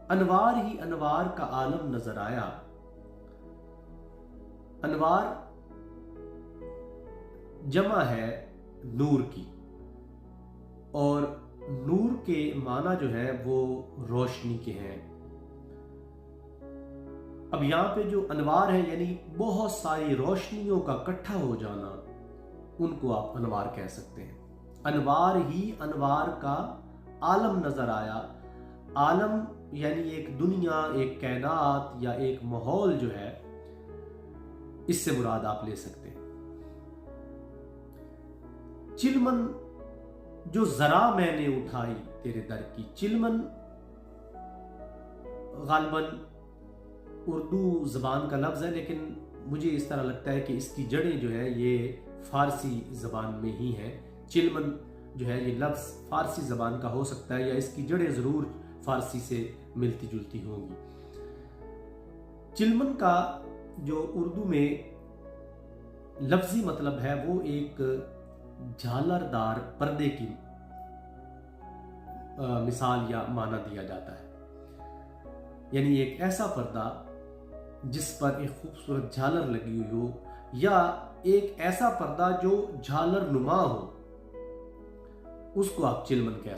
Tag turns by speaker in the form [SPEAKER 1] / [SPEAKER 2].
[SPEAKER 1] अनवार ही अनवार का आलम नजर आया। अनवार जमा है नूर की, और नूर के माना जो है वो रोशनी के हैं। अब यहां पे जो अनवार है यानी बहुत सारी रोशनियों का इकट्ठा हो जाना, उनको आप अनवार कह सकते हैं। अनवार ही अनवार का आलम नजर आया। आलम यानी एक दुनिया, एक कायनात या एक माहौल जो है, इससे मुराद आप ले सकते हैं। चिलमन जो जरा मैंने उठाई तेरे दर की। चिलमन गालबन उर्दू जबान का लफ्ज है, लेकिन मुझे इस तरह लगता है कि इसकी जड़ें जो है ये फारसी जबान में ही है। चिलमन जो है ये लफ्ज फारसी जबान का हो सकता है, या इसकी जड़ें जरूर फारसी से मिलती जुलती होंगी। चिलमन का जो उर्दू में लफ्जी मतलब है वो एक झालरदार पर्दे की मिसाल या माना दिया जाता है। यानी एक ऐसा पर्दा जिस पर एक खूबसूरत झालर लगी हुई हो, या एक ऐसा पर्दा जो झालर नुमा हो, उसको आप चिलमन कह सकते हैं।